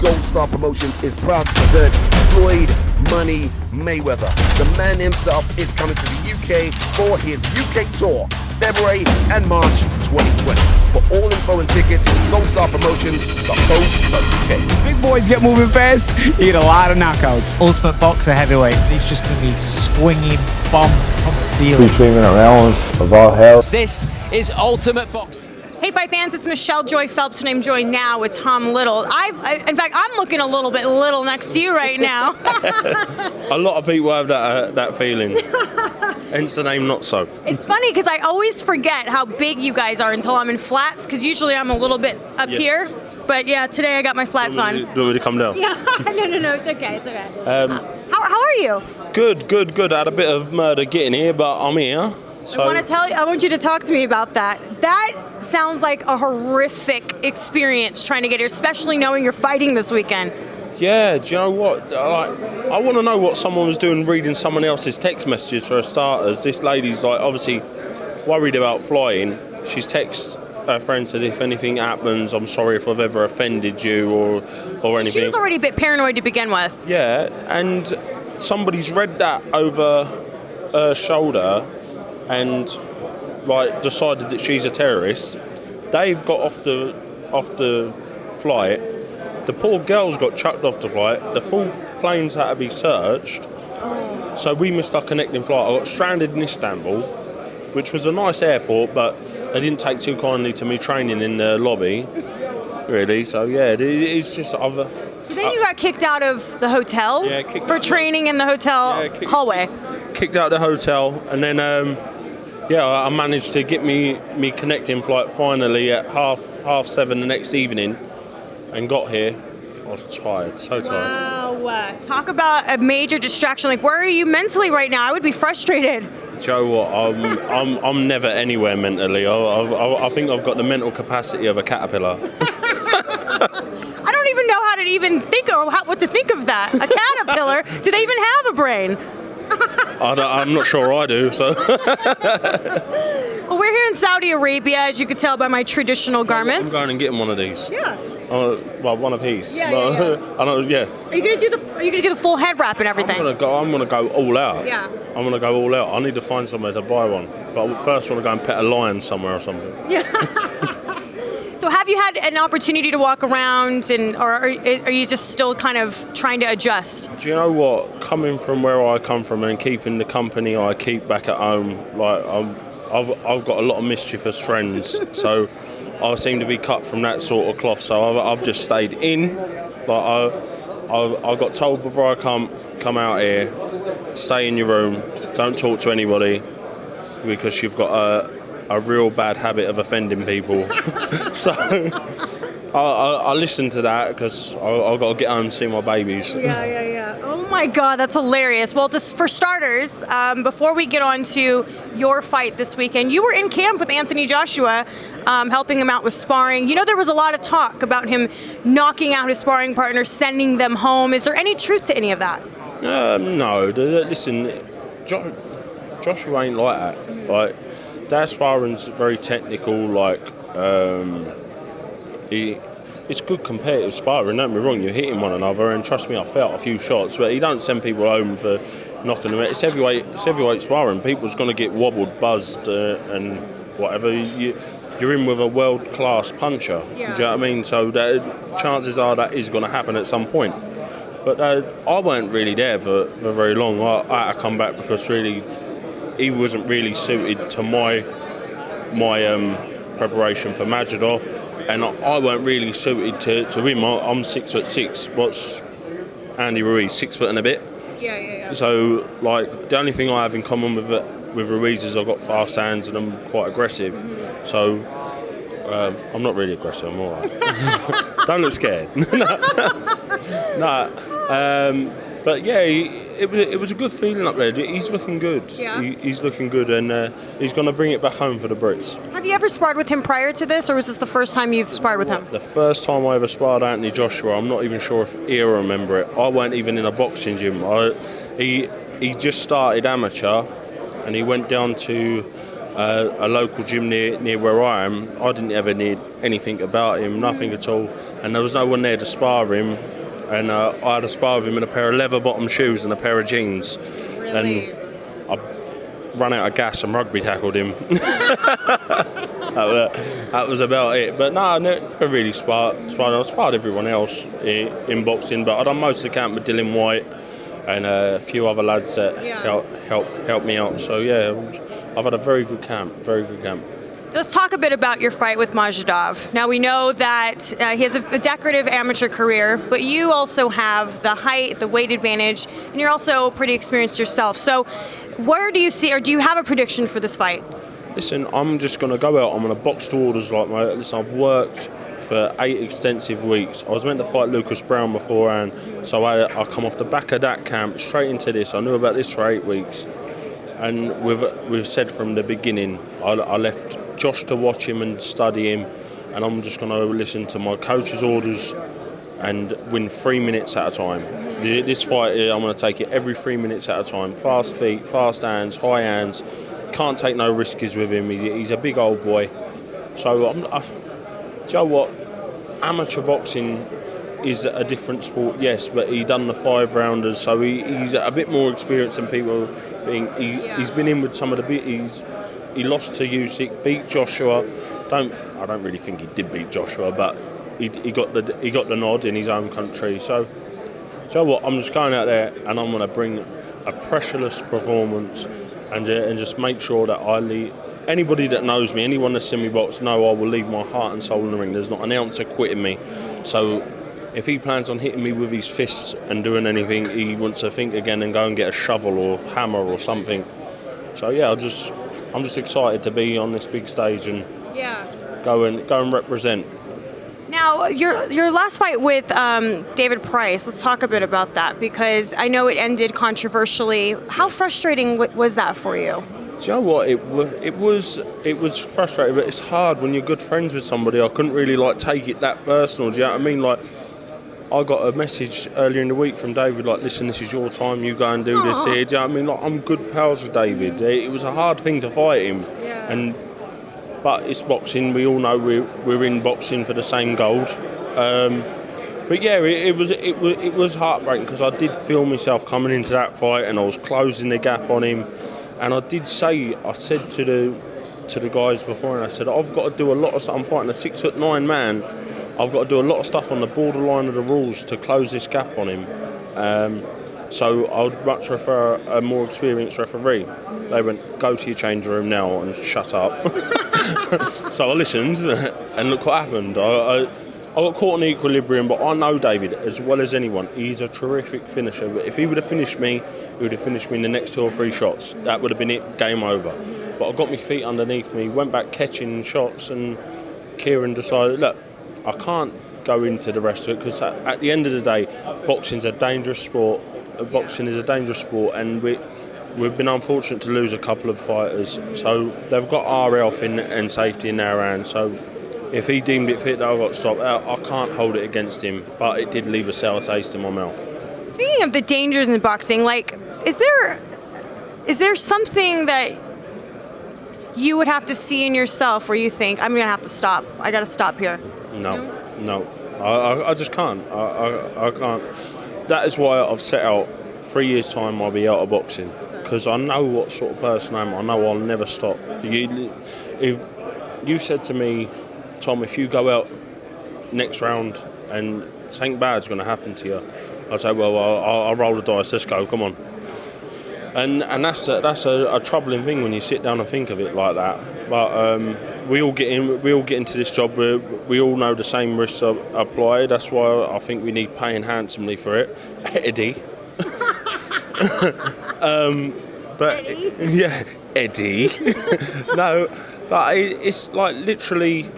Gold Star Promotions is proud to present Floyd Money Mayweather. The man himself is coming to the UK for his UK tour, February and March 2020. For all info and tickets, Gold Star Promotions, UK. Big boys get moving fast, you get a lot of knockouts. Ultimate Boxer heavyweight. He's just going to be swinging bombs from the ceiling. Free treatment allowance of our health. This is Ultimate Boxing. Hey Fight fans, it's Michelle Joy Phelps, and I'm joined now with Tom Little. In fact, I'm looking a little bit little next to you right now. A lot of people have that feeling. Hence the name Not So. It's funny because I always forget how big you guys are until I'm in flats, because usually I'm a little bit up here. But yeah, today I got my flats on. Do you want me to come down? Yeah, no, it's okay, it's okay. How are you? Good. I had a bit of murder getting here, but I'm here. So I want you to talk to me about that. That sounds like a horrific experience trying to get here, especially knowing you're fighting this weekend. Yeah, do you know what? I want to know what someone was doing reading someone else's text messages for starters. This lady's obviously worried about flying. She's texted her friend, said if anything happens, I'm sorry if I've ever offended you or anything. She was already a bit paranoid to begin with. Yeah, and somebody's read that over her shoulder and decided that she's a terrorist. They've got off the flight. The poor girls got chucked off the flight. The full planes had to be searched. So we missed our connecting flight. I got stranded in Istanbul, which was a nice airport, but they didn't take too kindly to me training in the lobby, really. So yeah, it's just other. So then you got kicked out of the hotel for training in the hotel hallway. Kicked out of the hotel, and then I managed to get me connecting flight finally at half 7 the next evening, and got here. I was tired, so tired. Wow, talk about a major distraction. Like, where are you mentally right now? I would be frustrated. Joe, what? I'm never anywhere mentally. I think I've got the mental capacity of a caterpillar. I don't even know how to even think what to think of that. A caterpillar? Do they even have a brain? I'm not sure I do. So. Well, we're here in Saudi Arabia, as you could tell by my traditional garments. I'm going and getting one of these. Yeah. One of these. Yeah. I know. Yeah. Are you gonna do the full head wrap and everything? I'm gonna go all out. Yeah. I'm gonna go all out. I need to find somewhere to buy one, but I first want to go and pet a lion somewhere or something. Yeah. So have you had an opportunity to walk around, or are you just still kind of trying to adjust? Do you know what? Coming from where I come from and keeping the company I keep back at home, I've got a lot of mischievous friends, so I seem to be cut from that sort of cloth. So I've just stayed in. I got told before I come out here, stay in your room, don't talk to anybody, because you've got a real bad habit of offending people. So I listened to that because I've got to get home and see my babies. Yeah. Oh my God, that's hilarious. Well, just for starters, before we get on to your fight this weekend, you were in camp with Anthony Joshua, helping him out with sparring. You know, there was a lot of talk about him knocking out his sparring partner, sending them home. Is there any truth to any of that? No. Listen, Joshua ain't like that. That sparring's very technical. It's good competitive sparring, don't be wrong, you're hitting one another, and trust me, I felt a few shots, but he don't send people home for knocking them out. It's heavyweight sparring. People's going to get wobbled, buzzed, and whatever. You're in with a world-class puncher. Yeah. Do you know what I mean? So chances are that is going to happen at some point. But I weren't really there for very long. I had to come back because really he wasn't really suited to my preparation for Majidov, and I weren't really suited to him. I'm 6'6". What's Andy Ruiz, 6 foot and a bit? Yeah. So the only thing I have in common with Ruiz is I've got fast hands and I'm quite aggressive. Mm-hmm. So I'm not really aggressive. I'm all right. Don't look scared. No. But yeah, it was a good feeling up there. He's looking good. Yeah. He's looking good, and he's going to bring it back home for the Brits. Have you ever sparred with him prior to this, or was this the first time you've sparred with him? The first time I ever sparred Anthony Joshua, I'm not even sure if he'll remember it. I weren't even in a boxing gym. He just started amateur, and he went down to a local gym near where I am. I didn't ever need anything about him, nothing at all, and there was no one there to spar him. And I had to spar with him in a pair of leather bottom shoes and a pair of jeans. Really? And I ran out of gas and rugby tackled him. That was about it. But no, I never really sparred. I sparred everyone else in boxing, but I done most of the camp with Dylan White and a few other lads that helped me out. So yeah, I've had a very good camp. Let's talk a bit about your fight with Mozgov. Now we know that he has a decorative amateur career, but you also have the height, the weight advantage, and you're also pretty experienced yourself. So where do you see, or do you have a prediction for this fight? Listen, I'm just going to go out. I'm going to box to orders like my. Listen, I've worked for 8 extensive weeks. I was meant to fight Lucas Brown beforehand, so I come off the back of that camp straight into this. I knew about this for 8 weeks, and we've said from the beginning, I left Josh to watch him and study him, and I'm just going to listen to my coach's orders and win 3 minutes at a time. This fight, I'm going to take it every 3 minutes at a time. Fast feet, fast hands, high hands. Can't take no riskies with him. He's a big old boy. So, do you know what? Amateur boxing is a different sport, yes, but he done the 5-rounders, so he's a bit more experienced than people think. He's been in with some of the big. He lost to Usyk, beat Joshua. I don't really think he did beat Joshua, but he got the nod in his own country. So, do you know what? I'm just going out there and I'm going to bring a pressureless performance and just make sure that I leave. Anybody that knows me, anyone that's seen me box, know I will leave my heart and soul in the ring. There's not an ounce of quitting me. So if he plans on hitting me with his fists and doing anything, he wants to think again and go and get a shovel or hammer or something. So yeah, I'm just excited to be on this big stage and go and represent. Now, your last fight with David Price, let's talk a bit about that, because I know it ended controversially. How frustrating was that for you? Do you know what? It was frustrating, but it's hard when you're good friends with somebody. I couldn't really take it that personal. Do you know what I mean? I got a message earlier in the week from David, listen, this is your time. You go and do this here. Do you know what I mean? I'm good pals with David. It was a hard thing to fight him, but it's boxing. We all know we're in boxing for the same gold. But yeah, it was heartbreaking because I did feel myself coming into that fight and I was closing the gap on him. And I said to the guys before, and I said, I've got to do a lot of stuff. I'm fighting a 6'9" man. I've got to do a lot of stuff on the borderline of the rules to close this gap on him. So I would much prefer a more experienced referee. They went, go to your change room now and shut up. So I listened, and look what happened. I got caught in equilibrium, but I know David as well as anyone. He's a terrific finisher. But if he would have finished me, he would have finished me in the next 2 or 3 shots. That would have been it, game over. But I got my feet underneath me, went back catching shots, and Kieran decided, look, I can't go into the rest of it because at the end of the day, boxing's a dangerous sport. Boxing is a dangerous sport, and we've been unfortunate to lose a couple of fighters. So they've got our health and safety in their hands. So if he deemed it fit that I got stopped, I can't hold it against him. But it did leave a sour taste in my mouth. Speaking of the dangers in boxing, is there something that you would have to see in yourself where you think, I'm going to have to stop. I got to stop here? No. I just can't. I can't. That is why I've set out 3 years' time I'll be out of boxing, because I know what sort of person I am. I know I'll never stop. If you said to me, Tom, if you go out next round and something bad's going to happen to you, I'd say, well, I'll roll the dice. Let's go. Come on. And that's a troubling thing when you sit down and think of it like that. But we all get into this job. We all know the same risks apply. That's why I think we need paying handsomely for it, Eddie. But Eddie? Yeah, Eddie. No, but it's literally,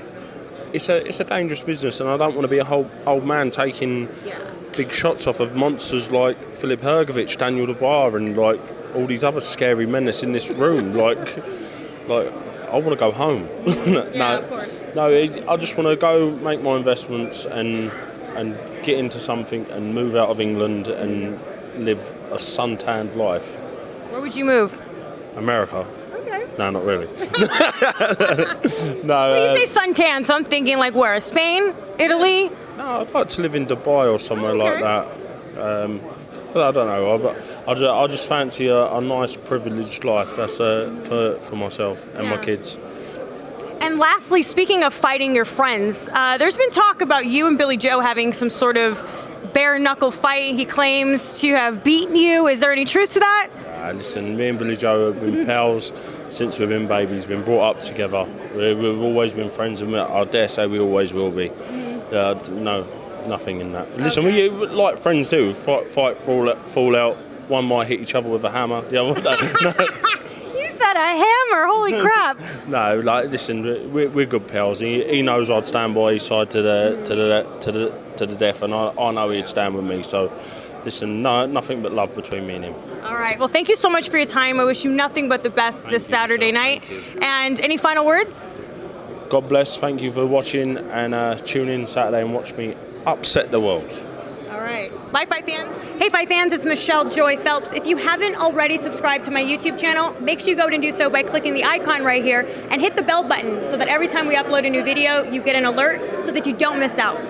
it's a dangerous business, and I don't want to be a whole old man taking big shots off of monsters like Filip Hrgovic, Daniel Dubois, and all these other scary men that's in this room. I want to go home. I just want to go make my investments and get into something and move out of England and live a suntanned life. Where would you move? America. Okay. No, not really. Well, you say suntan, so I'm thinking like where? Spain? Italy? No, I'd like to live in Dubai or somewhere like that. I don't know. I just fancy a nice, privileged life. That's for myself and my kids. And lastly, speaking of fighting your friends, there's been talk about you and Billy Joe having some sort of bare knuckle fight. He claims to have beaten you. Is there any truth to that? Listen, me and Billy Joe have been pals since we've been babies. Been brought up together. We've always been friends, and I dare say we always will be. No, nothing in that. Listen, we like friends do. Fight, fall out. One might hit each other with a hammer. The other, no. You said a hammer. Holy crap! No, like listen, we're good pals. He knows I'd stand by his side to the death, and I know he'd stand with me. So, listen, no, nothing but love between me and him. All right. Well, thank you so much for your time. I wish you nothing but the best this Saturday night. And any final words? God bless. Thank you for watching, and tune in Saturday and watch me upset the world. All right. Bye, Fight fans. Hey, Fight fans, it's Michelle Joy Phelps. If you haven't already subscribed to my YouTube channel, make sure you go and do so by clicking the icon right here and hit the bell button so that every time we upload a new video, you get an alert so that you don't miss out.